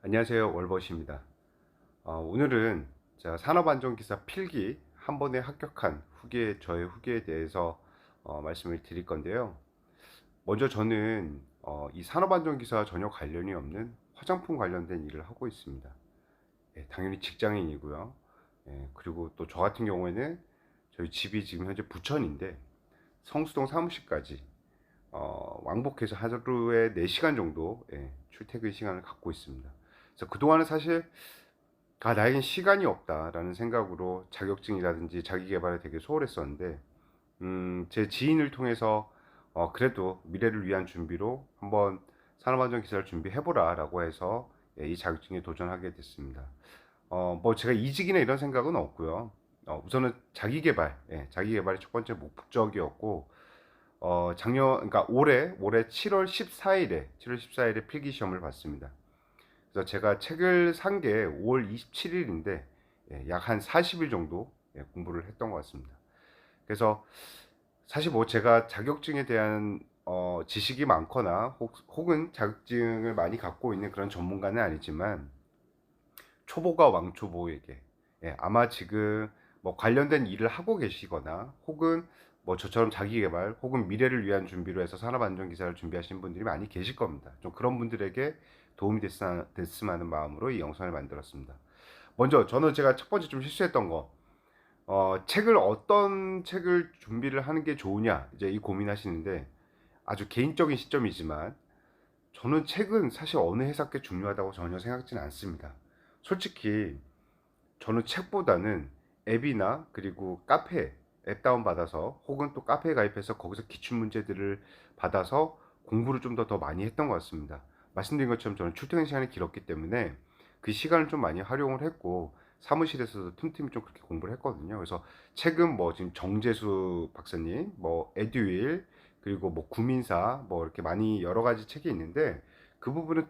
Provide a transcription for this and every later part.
안녕하세요. 월버시입니다. 오늘은 제가 산업안전기사 필기 한 번에 합격한 저의 후기에 대해서 말씀을 드릴 건데요. 먼저 저는 이 산업안전기사와 전혀 관련이 없는 화장품 관련된 일을 하고 있습니다. 예, 당연히 직장인이고요. 예, 그리고 또 저 같은 경우에는 저희 집이 지금 현재 부천인데 성수동 사무실까지 왕복해서 하루에 4시간 정도 출퇴근 시간을 갖고 있습니다. 그래서 그동안은 사실 나에겐 시간이 없다라는 생각으로 자격증이라든지 자기 개발에 되게 소홀했었는데, 제 지인을 통해서, 그래도 미래를 위한 준비로 한번 산업안전 기사를 준비해보라라고 해서 이 자격증에 도전하게 됐습니다. 뭐 제가 이직이나 이런 생각은 없고요. 우선은 자기 개발이 첫 번째 목적이었고, 그러니까 올해 7월 14일에 필기 시험을 봤습니다. 그래서 제가 책을 산 게 5월 27일인데 약 한 40일 정도 공부를 했던 것 같습니다. 그래서 사실 뭐 제가 자격증에 대한 지식이 많거나 혹은 자격증을 많이 갖고 있는 그런 전문가는 아니지만 초보가 왕초보에게 아마 지금 뭐 관련된 일을 하고 계시거나 혹은 뭐 저처럼 자기개발 혹은 미래를 위한 준비로 해서 산업안전기사를 준비하시는 분들이 많이 계실 겁니다. 좀 그런 분들에게 도움이 됐으면 하는 마음으로 이 영상을 만들었습니다. 먼저 제가 첫 번째 좀 실수했던 거, 어떤 책을 준비를 하는 게 좋으냐 이제 이 고민하시는데, 아주 개인적인 시점이지만 저는 책은 사실 어느 회사께 중요하다고 전혀 생각지는 않습니다. 솔직히 저는 책보다는 앱이나 그리고 앱 다운받아서 혹은 또 카페에 가입해서 거기서 기출문제들을 받아서 공부를 좀 더 많이 했던 것 같습니다. 말씀드린 것처럼 저는 출퇴근 시간이 길었기 때문에 그 시간을 좀 많이 활용을 했고 사무실에서도 틈틈이 좀 그렇게 공부를 했거든요. 그래서 책은 뭐 지금 정재수 박사님, 뭐 에듀윌, 그리고 뭐 구민사 뭐 이렇게 많이 여러 가지 책이 있는데 그 부분은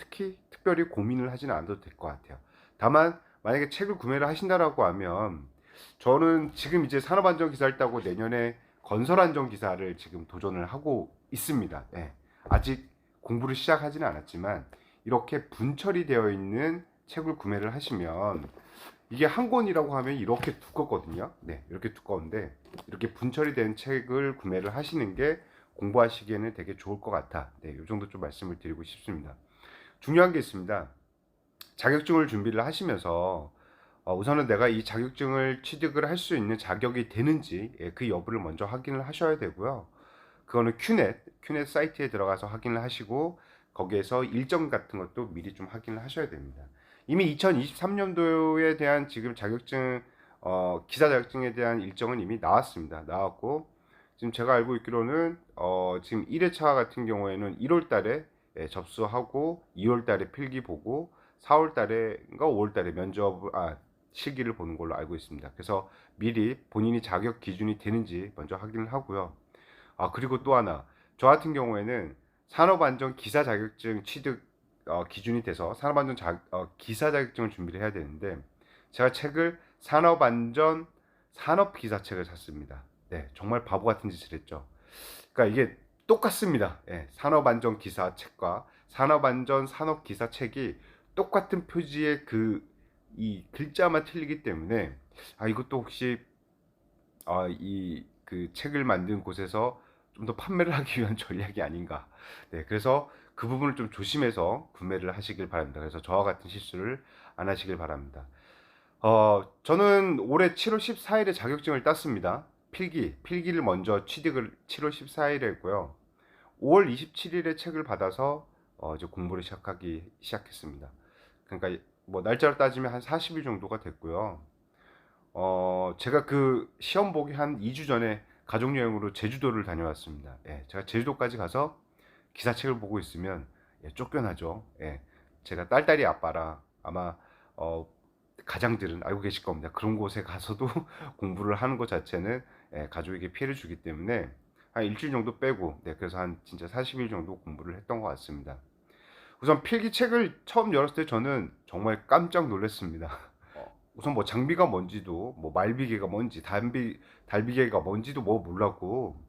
특별히 고민을 하지는 않아도 될 것 같아요. 다만 만약에 책을 구매를 하신다라고 하면 저는 지금 이제 산업안전기사를 따고 내년에 건설안전기사를 지금 도전을 하고 있습니다. 예. 아직 공부를 시작하지는 않았지만 이렇게 분철이 되어 있는 책을 구매를 하시면 이게 한 권이라고 하면 이렇게 두껍거든요. 네, 이렇게 두꺼운데 이렇게 분철이 된 책을 구매를 하시는 게 공부하시기에는 되게 좋을 것 같아. 네, 이 정도 좀 말씀을 드리고 싶습니다. 중요한 게 있습니다. 자격증을 준비를 하시면서 우선은 내가 이 자격증을 취득을 할 수 있는 자격이 되는지 그 여부를 먼저 확인을 하셔야 되고요. 그거는 큐넷 사이트에 들어가서 확인을 하시고 거기에서 일정 같은 것도 미리 좀 확인을 하셔야 됩니다. 이미 2023년도에 대한 지금 기사 자격증에 대한 일정은 이미 나왔습니다. 나왔고 지금 제가 알고 있기로는 지금 1회차 같은 경우에는 1월 달에 접수하고 2월 달에 필기 보고 4월 달에인가 5월 달에 실기를 보는 걸로 알고 있습니다. 그래서 미리 본인이 자격 기준이 되는지 먼저 확인을 하고요. 그리고 또 하나, 저 같은 경우에는 산업안전 기사 자격증 취득 기준이 돼서 기사 자격증을 준비를 해야 되는데 제가 책을 산업기사책을 샀습니다. 네, 정말 바보 같은 짓을 했죠. 그러니까 이게 똑같습니다. 예, 산업안전 기사 책과 산업 기사 책이 똑같은 표지의 이 글자만 틀리기 때문에 이것도 혹시 이 그 책을 만든 곳에서 좀 더 판매를 하기 위한 전략이 아닌가. 네, 그래서 그 부분을 좀 조심해서 구매를 하시길 바랍니다. 그래서 저와 같은 실수를 안 하시길 바랍니다. 저는 올해 7월 14일에 자격증을 땄습니다. 필기를 먼저 취득을 7월 14일에 했고요. 5월 27일에 책을 받아서 이제 공부를 시작했습니다. 그러니까 뭐 날짜로 따지면 한 40일 정도가 됐고요. 제가 그 시험 보기 한 2주 전에 가족 여행으로 제주도를 다녀왔습니다. 예, 제가 제주도까지 가서 기사책을 보고 있으면 쫓겨나죠. 예, 제가 딸딸이 아빠라 아마 어, 가장들은 알고 계실 겁니다. 그런 곳에 가서도 공부를 하는 것 자체는 가족에게 피해를 주기 때문에 한 일주일 정도 빼고, 네, 그래서 한 진짜 40일 정도 공부를 했던 것 같습니다. 우선 필기책을 처음 열었을 때 저는 정말 깜짝 놀랐습니다. 우선 뭐 장비가 뭔지도, 뭐 말비계가 뭔지, 달비계가 뭔지도 뭐 몰랐고,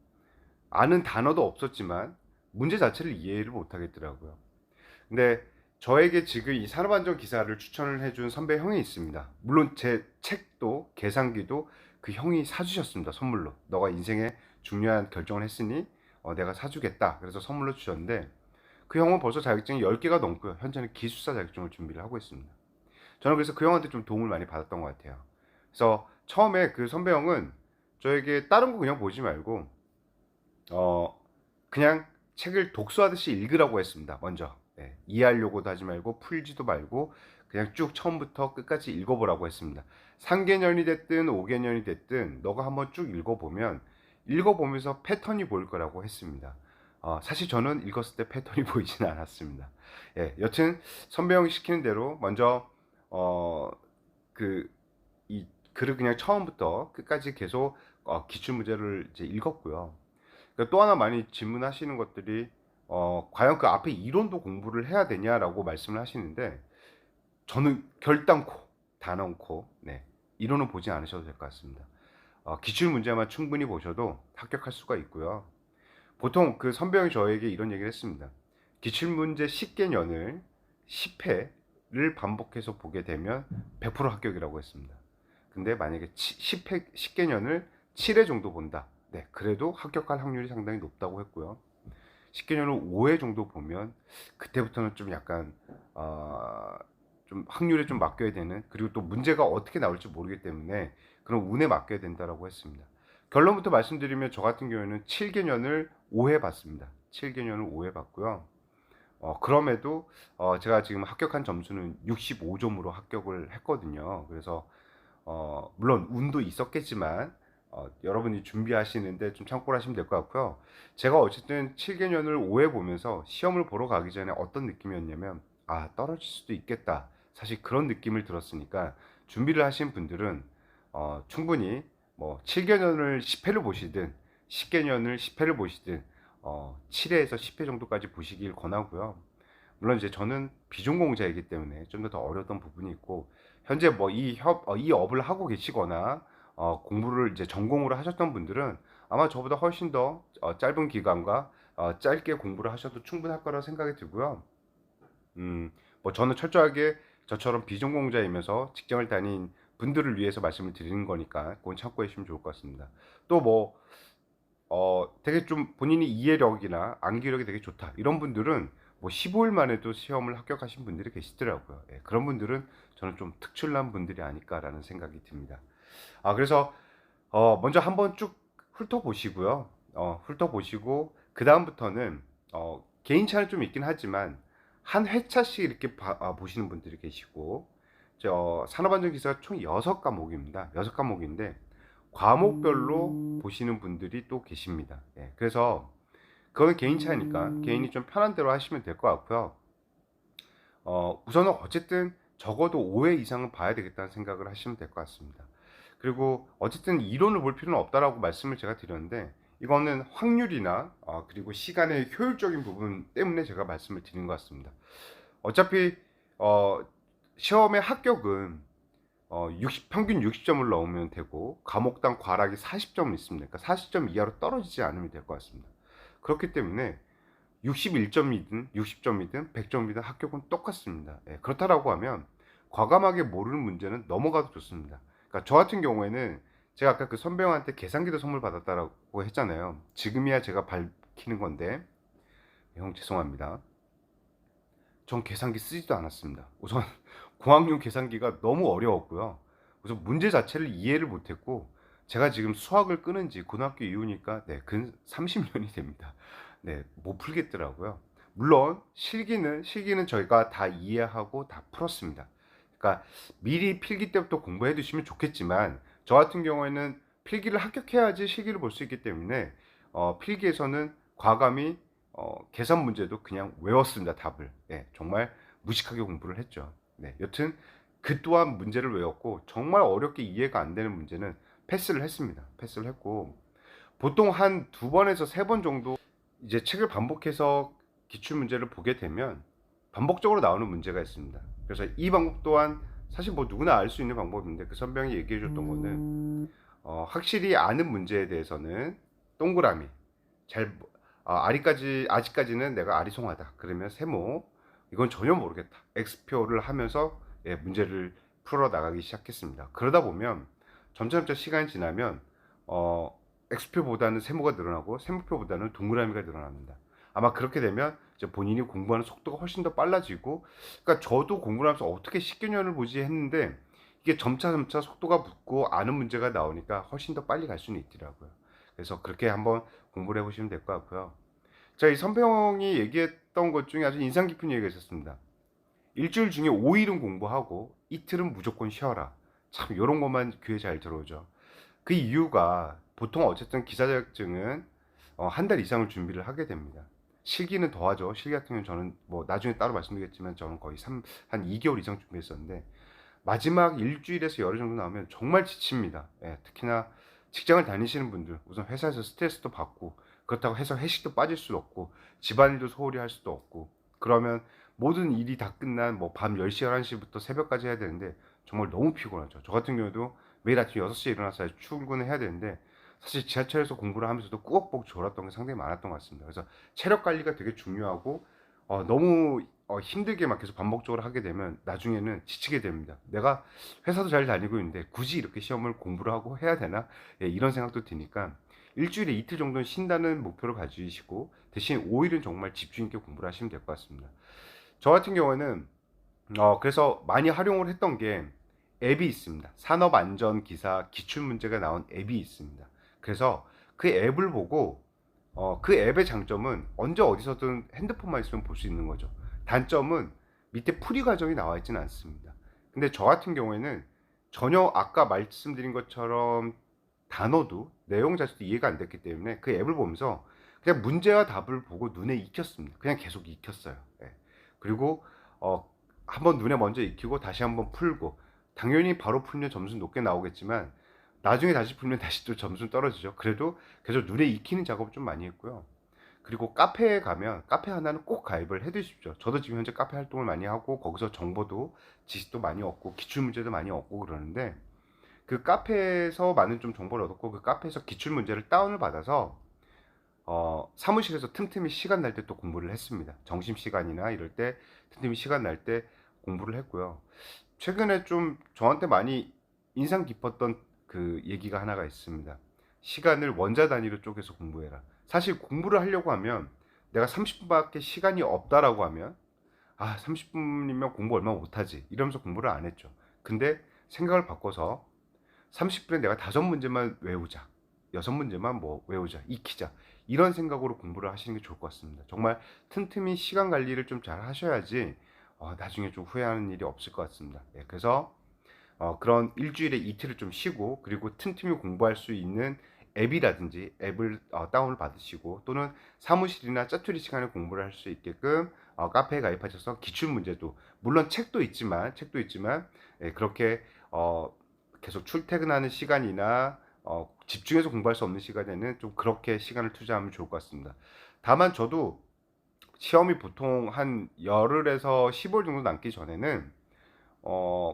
아는 단어도 없었지만 문제 자체를 이해를 못 하겠더라고요. 근데 저에게 지금 이 산업안전 기사를 추천을 해준 선배 형이 있습니다. 물론 제 책도 계산기도 그 형이 사주셨습니다. 선물로. 너가 인생에 중요한 결정을 했으니 내가 사주겠다. 그래서 선물로 주셨는데 그 형은 벌써 자격증이 10개가 넘고요. 현재는 기술사 자격증을 준비를 하고 있습니다. 저는 그래서 그 형한테 좀 도움을 많이 받았던 것 같아요. 그래서 처음에 그 선배 형은 저에게 다른 거 그냥 보지 말고 그냥 책을 독서하듯이 읽으라고 했습니다. 먼저 이해하려고도 하지 말고 풀지도 말고 그냥 쭉 처음부터 끝까지 읽어보라고 했습니다. 3개년이 됐든 5개년이 됐든 너가 한번 쭉 읽어보면서 패턴이 보일 거라고 했습니다. 사실 저는 읽었을 때 패턴이 보이지는 않았습니다. 여튼 선배형이 시키는 대로 먼저 이 글을 그냥 처음부터 끝까지 계속 기출문제를 이제 읽었고요. 그러니까 또 하나 많이 질문하시는 것들이 과연 그 앞에 이론도 공부를 해야 되냐라고 말씀을 하시는데 저는 결단코 단언코 이론은 보지 않으셔도 될 것 같습니다. 기출 문제만 충분히 보셔도 합격할 수가 있고요. 보통 그 선배형이 저에게 이런 얘기를 했습니다. 기출 문제 10개년을 10회를 반복해서 보게 되면 100% 합격이라고 했습니다. 근데 만약에 10개년을 7회 정도 본다. 그래도 합격할 확률이 상당히 높다고 했고요. 10개년을 5회 정도 보면 그때부터는 좀 약간 좀 확률에 좀 맡겨야 되는, 그리고 또 문제가 어떻게 나올지 모르기 때문에 그런 운에 맡겨야 된다라고 했습니다. 결론부터 말씀드리면 저 같은 경우에는 7개년을 5회 봤습니다. 7개년을 5회 봤고요. 그럼에도 제가 지금 합격한 점수는 65점으로 합격을 했거든요. 그래서 물론 운도 있었겠지만 여러분이 준비하시는데 좀 참고를 하시면 될 것 같고요. 제가 어쨌든 7개년을 5회 보면서 시험을 보러 가기 전에 어떤 느낌이었냐면 떨어질 수도 있겠다. 사실 그런 느낌을 들었으니까 준비를 하신 분들은 충분히 뭐 7개년을 10회를 보시든 10개년을 10회를 보시든 7회에서 10회 정도까지 보시길 권하고요. 물론 이제 저는 비전공자이기 때문에 좀 더 어려웠던 부분이 있고, 현재 뭐 이 업을 하고 계시거나 공부를 이제 전공으로 하셨던 분들은 아마 저보다 훨씬 더 짧은 기간과 짧게 공부를 하셔도 충분할 거라 생각이 들고요. 뭐 저는 철저하게 저처럼 비전공자이면서 직장을 다닌 분들을 위해서 말씀을 드리는 거니까 그건 참고해 주시면 좋을 것 같습니다. 또 뭐 되게 좀 본인이 이해력이나 암기력이 되게 좋다 이런 분들은 뭐 15일 만에도 시험을 합격하신 분들이 계시더라고요. 그런 분들은 저는 좀 특출난 분들이 아닐까라는 생각이 듭니다. 그래서 먼저 한번 쭉 훑어보시고요. 훑어보시고 그 다음부터는 개인차는 좀 있긴 하지만 한 회차씩 이렇게 보시는 분들이 계시고, 산업안전기사가 총 6과목입니다. 6과목인데 과목별로 보시는 분들이 또 계십니다. 그래서 그거는 개인 차이니까 개인이 좀 편한 대로 하시면 될 것 같고요. 우선은 어쨌든 적어도 5회 이상은 봐야 되겠다는 생각을 하시면 될 것 같습니다. 그리고 어쨌든 이론을 볼 필요는 없다라고 말씀을 제가 드렸는데 이거는 확률이나 그리고 시간의 효율적인 부분 때문에 제가 말씀을 드린 것 같습니다. 어차피 시험의 합격은 평균 60점을 넣으면 되고 과목당 과락이 40점은 있습니다. 그러니까 40점 이하로 떨어지지 않으면 될 것 같습니다. 그렇기 때문에 61점이든 60점이든 100점이든 합격은 똑같습니다. 그렇다라고 하면 과감하게 모르는 문제는 넘어가도 좋습니다. 그러니까 저 같은 경우에는 제가 아까 그 선배형한테 계산기도 선물 받았다라고 했잖아요. 지금이야 제가 밝히는 건데 형 죄송합니다. 전 계산기 쓰지도 않았습니다. 우선 공학용 계산기가 너무 어려웠고요. 우선 문제 자체를 이해를 못했고, 제가 지금 수학을 끊은 지 고등학교 이후니까 근 30년이 됩니다. 못 풀겠더라고요. 물론 실기는 저희가 다 이해하고 다 풀었습니다. 그러니까 미리 필기 때부터 공부해 두시면 좋겠지만 저 같은 경우에는 필기를 합격해야지 실기를 볼 수 있기 때문에 필기에서는 과감히 계산 문제도 그냥 외웠습니다. 답을. 정말 무식하게 공부를 했죠. 여튼 그 또한 문제를 외웠고 정말 어렵게 이해가 안 되는 문제는 패스를 했습니다. 패스를 했고 보통 한 2번에서 3번 정도 이제 책을 반복해서 기출 문제를 보게 되면 반복적으로 나오는 문제가 있습니다. 그래서 이 방법 또한 사실 뭐 누구나 알 수 있는 방법인데 그 선배형이 얘기해 줬던 거는 확실히 아는 문제에 대해서는 동그라미 잘 아직까지는 내가 아리송하다 그러면 세모, 이건 전혀 모르겠다. X표를 하면서 문제를 풀어 나가기 시작했습니다. 그러다 보면 점점 시간이 지나면 X표보다는 세모가 늘어나고 세모표보다는 동그라미가 늘어납니다. 아마 그렇게 되면 이제 본인이 공부하는 속도가 훨씬 더 빨라지고, 그러니까 저도 공부를 하면서 어떻게 10개년을 보지 했는데 이게 점차 속도가 붙고 아는 문제가 나오니까 훨씬 더 빨리 갈 수는 있더라고요. 그래서 그렇게 한번 공부를 해보시면 될 것 같고요. 자, 이 선배형이 얘기했던 것 중에 아주 인상 깊은 얘기가 있었습니다. 일주일 중에 5일은 공부하고 이틀은 무조건 쉬어라. 참, 이런 것만 귀에 잘 들어오죠. 그 이유가 보통 어쨌든 기사 자격증은 한 달 이상을 준비를 하게 됩니다. 실기는 더하죠. 실기 같은 경우는 저는 뭐 나중에 따로 말씀드리겠지만 저는 거의 한 2개월 이상 준비했었는데 마지막 일주일에서 열흘 정도 나오면 정말 지칩니다. 특히나 직장을 다니시는 분들, 우선 회사에서 스트레스도 받고 그렇다고 해서 회식도 빠질 수도 없고 집안일도 소홀히 할 수도 없고, 그러면 모든 일이 다 끝난 뭐 밤 10시, 11시부터 새벽까지 해야 되는데 정말 너무 피곤하죠. 저 같은 경우도 매일 아침 6시에 일어나서 출근을 해야 되는데 사실 지하철에서 공부를 하면서도 꾸벅꾸벅 졸았던 게 상당히 많았던 것 같습니다. 그래서 체력 관리가 되게 중요하고 너무 힘들게 막 계속 반복적으로 하게 되면 나중에는 지치게 됩니다. 내가 회사도 잘 다니고 있는데 굳이 이렇게 시험을 공부를 하고 해야 되나? 이런 생각도 드니까 일주일에 이틀 정도는 쉰다는 목표를 가지시고 대신 5일은 정말 집중 있게 공부를 하시면 될 것 같습니다. 저 같은 경우에는 그래서 많이 활용을 했던 게 앱이 있습니다. 산업안전기사 기출문제가 나온 앱이 있습니다. 그래서 그 앱을 보고 그 앱의 장점은 언제 어디서든 핸드폰만 있으면 볼 수 있는 거죠. 단점은 밑에 풀이 과정이 나와 있지는 않습니다. 근데 저 같은 경우에는 전혀 아까 말씀드린 것처럼 단어도 내용 자체도 이해가 안 됐기 때문에 그 앱을 보면서 그냥 문제와 답을 보고 눈에 익혔습니다. 그냥 계속 익혔어요. 그리고 어, 한번 눈에 먼저 익히고 다시 한번 풀고, 당연히 바로 풀면 점수 높게 나오겠지만 나중에 다시 풀면 다시 또 점수는 떨어지죠. 그래도 계속 눈에 익히는 작업을 좀 많이 했고요. 그리고 카페에 가면 카페 하나는 꼭 가입을 해 두십시오. 저도 지금 현재 카페 활동을 많이 하고 거기서 정보도 지식도 많이 얻고 기출문제도 많이 얻고 그러는데, 그 카페에서 많은 좀 정보를 얻었고 그 카페에서 기출문제를 다운을 받아서 사무실에서 틈틈이 시간 날 때 또 공부를 했습니다. 점심시간이나 이럴 때 틈틈이 시간 날 때 공부를 했고요. 최근에 좀 저한테 많이 인상 깊었던 그 얘기가 하나가 있습니다. 시간을 원자 단위로 쪼개서 공부해라. 사실 공부를 하려고 하면 내가 30분밖에 시간이 없다라고 하면 30분이면 공부 얼마 못하지 이러면서 공부를 안 했죠. 근데 생각을 바꿔서 30분에 내가 5문제만 외우자, 6문제만 뭐 외우자, 익히자, 이런 생각으로 공부를 하시는 게 좋을 것 같습니다. 정말 틈틈이 시간 관리를 좀 잘 하셔야지 나중에 좀 후회하는 일이 없을 것 같습니다. 그래서 그런 일주일에 이틀을 좀 쉬고 그리고 틈틈이 공부할 수 있는 앱이라든지 앱을 다운을 받으시고, 또는 사무실이나 짜투리 시간에 공부를 할 수 있게끔 카페에 가입하셔서 기출문제도, 물론 책도 있지만 그렇게 계속 출퇴근하는 시간이나 집중해서 공부할 수 없는 시간에는 좀 그렇게 시간을 투자하면 좋을 것 같습니다. 다만 저도 시험이 보통 한 열흘에서 15일 정도 남기 전에는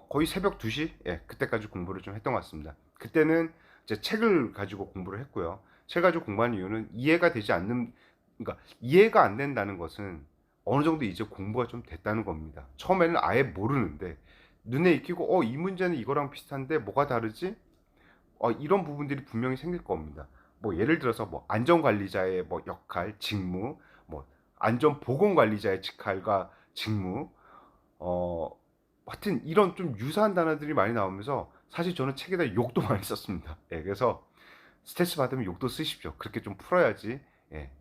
거의 새벽 2시? 그때까지 공부를 좀 했던 것 같습니다. 그때는 이제 책을 가지고 공부를 했고요. 책 가지고 공부하는 이유는 그러니까 이해가 안 된다는 것은 어느 정도 이제 공부가 좀 됐다는 겁니다. 처음에는 아예 모르는데 눈에 익히고 이 문제는 이거랑 비슷한데 뭐가 다르지? 이런 부분들이 분명히 생길 겁니다. 뭐 예를 들어서 뭐 안전관리자의 뭐 역할, 직무, 뭐 안전보건관리자의 직할과 직무, 어, 하여튼 이런 좀 유사한 단어들이 많이 나오면서 사실 저는 책에다 욕도 많이 썼습니다. 그래서 스트레스 받으면 욕도 쓰십시오. 그렇게 좀 풀어야지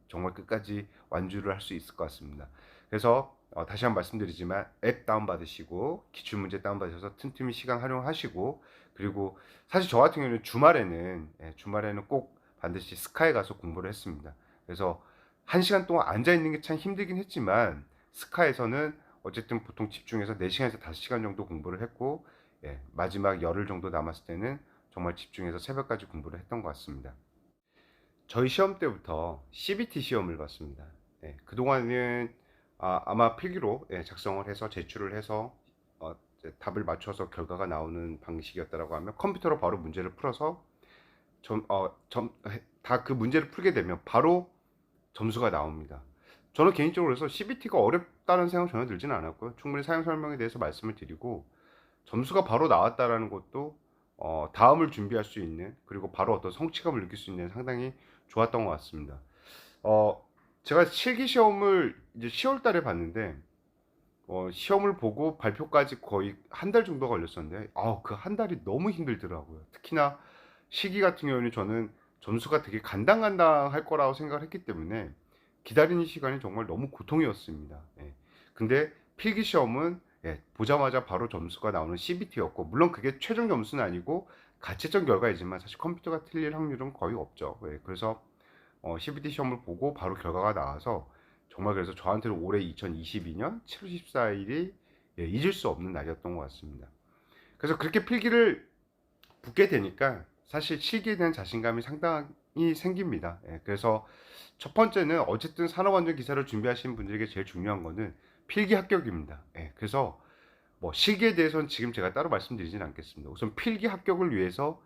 정말 끝까지 완주를 할 수 있을 것 같습니다. 그래서 다시 한번 말씀드리지만 앱 다운받으시고 기출문제 다운받으셔서 틈틈이 시간 활용하시고, 그리고 사실 저 같은 경우는 주말에는 꼭 반드시 스카에 가서 공부를 했습니다. 그래서 1시간 동안 앉아있는 게 참 힘들긴 했지만 스카에서는 어쨌든 보통 집중해서 4시간에서 5시간 정도 공부를 했고, 마지막 열흘 정도 남았을 때는 정말 집중해서 새벽까지 공부를 했던 것 같습니다. 저희 시험 때부터 CBT 시험을 봤습니다. 그동안은 아마 필기로 작성을 해서 제출을 해서 이제 답을 맞춰서 결과가 나오는 방식이었다라고 하면 컴퓨터로 바로 문제를 풀어서 다 그 문제를 풀게 되면 바로 점수가 나옵니다. 저는 개인적으로 그래서 CBT가 어렵다는 생각 전혀 들지는 않았고요. 충분히 사용 설명에 대해서 말씀을 드리고 점수가 바로 나왔다라는 것도 다음을 준비할 수 있는, 그리고 바로 어떤 성취감을 느낄 수 있는 상당히 좋았던 것 같습니다. 어, 제가 실기 시험을 이제 10월 달에 봤는데 시험을 보고 발표까지 거의 한 달 정도 걸렸었는데 그 한 달이 너무 힘들더라고요. 특히나 시기 같은 경우는 저는 점수가 되게 간당간당할 거라고 생각을 했기 때문에 기다리는 시간이 정말 너무 고통이었습니다. 예. 근데 필기 시험은 보자마자 바로 점수가 나오는 CBT였고, 물론 그게 최종 점수는 아니고 가채점 결과이지만 사실 컴퓨터가 틀릴 확률은 거의 없죠. 그래서 CBT 시험을 보고 바로 결과가 나와서 정말, 그래서 저한테는 올해 2022년 7월 14일이 잊을 수 없는 날이었던 것 같습니다. 그래서 그렇게 필기를 붙게 되니까 사실 실기에 대한 자신감이 상당히 생깁니다. 그래서 첫 번째는 어쨌든 산업안전 기사를 준비하시는 분들에게 제일 중요한 거는 필기 합격입니다. 그래서 뭐 실기에 대해서는 지금 제가 따로 말씀드리진 않겠습니다. 우선 필기 합격을 위해서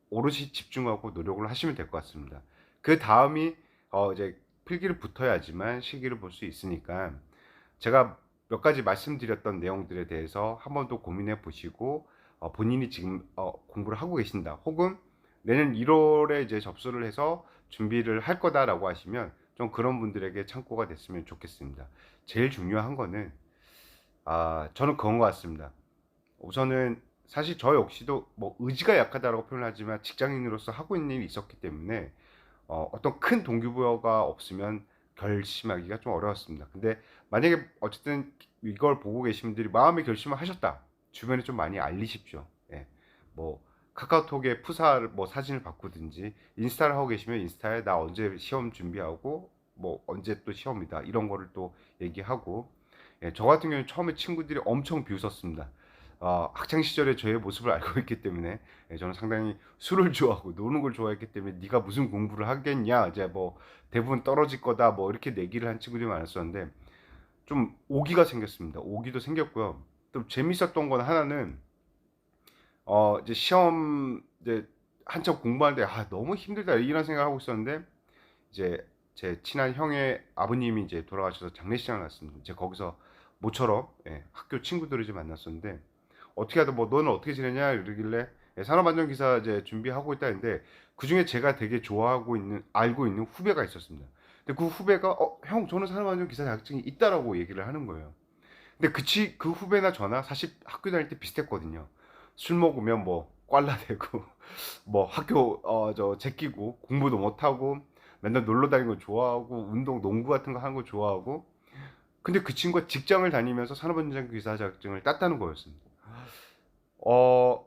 오롯이 집중하고 노력을 하시면 될 것 같습니다. 그 다음이 이제 필기를 붙어야지만 실기를 볼 수 있으니까, 제가 몇 가지 말씀드렸던 내용들에 대해서 한 번 더 고민해 보시고 본인이 지금 공부를 하고 계신다, 혹은 내년 1월에 이제 접수를 해서 준비를 할 거다라고 하시면 좀 그런 분들에게 참고가 됐으면 좋겠습니다. 제일 중요한 거는 저는 그런 것 같습니다. 우선은 사실 저 역시도 뭐 의지가 약하다라고 표현하지만 직장인으로서 하고 있는 일이 있었기 때문에 어떤 큰 동기부여가 없으면 결심하기가 좀 어려웠습니다. 근데 만약에 어쨌든 이걸 보고 계신 분들이 마음의 결심을 하셨다, 주변에 좀 많이 알리십시오. 뭐 카카오톡에 푸사 뭐 사진을 바꾸든지, 인스타를 하고 계시면 인스타에 나 언제 시험 준비하고 뭐 언제 또 시험이다 이런 거를 또 얘기하고. 저 같은 경우는 처음에 친구들이 엄청 비웃었습니다. 학창 시절에 저의 모습을 알고 있기 때문에, 저는 상당히 술을 좋아하고 노는 걸 좋아했기 때문에 네가 무슨 공부를 하겠냐, 이제 뭐 대부분 떨어질 거다 뭐 이렇게 내기를 한 친구들이 많았었는데 좀 오기가 생겼습니다. 오기도 생겼고요. 또 재밌었던 건 하나는 이제 시험 이제 한참 공부하는데 너무 힘들다 이런 생각을 하고 있었는데, 이제 제 친한 형의 아버님이 이제 돌아가셔서 장례식장을 갔습니다. 제가 거기서 모처럼 학교 친구들을 이제 만났었는데, 어떻게 하다 뭐 너는 어떻게 지내냐 이러길래 산업안전기사 이제 준비하고 있다는데, 그 중에 제가 되게 좋아하고 있는, 알고 있는 후배가 있었습니다. 근데 그 후배가 형 저는 산업안전기사 자격증이 있다라고 얘기를 하는 거예요. 근데 그 후배나 저나 사실 학교 다닐 때 비슷했거든요. 술 먹으면 뭐 꽐라대고 뭐 학교 저 제끼고 공부도 못하고 맨날 놀러 다니는 거 좋아하고 운동 농구 같은 거 하는 거 좋아하고. 근데 그 친구가 직장을 다니면서 산업안전기사 자격증을 땄다는 거였습니다. 어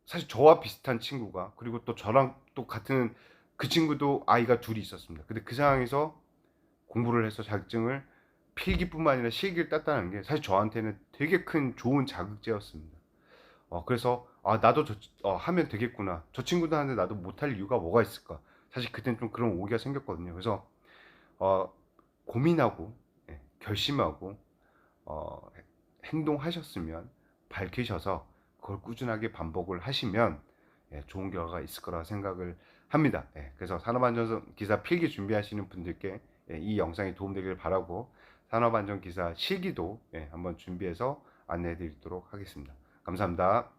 사실 저와 비슷한 친구가, 그리고 또 저랑 또 같은 그 친구도 아이가 둘이 있었습니다. 근데 그 상황에서 공부를 해서 자격증을 필기뿐만 아니라 실기를 땄다는 게 사실 저한테는 되게 큰 좋은 자극제였습니다. 그래서 나도 하면 되겠구나. 저 친구도 하는데 나도 못할 이유가 뭐가 있을까? 사실 그땐 좀 그런 오기가 생겼거든요. 그래서 어, 고민하고 결심하고 어, 행동하셨으면, 밝히셔서 그걸 꾸준하게 반복을 하시면 좋은 결과가 있을 거라 생각을 합니다. 그래서 산업안전기사 필기 준비하시는 분들께 이 영상이 도움되길 바라고, 산업안전기사 실기도 한번 준비해서 안내해 드리도록 하겠습니다. 감사합니다.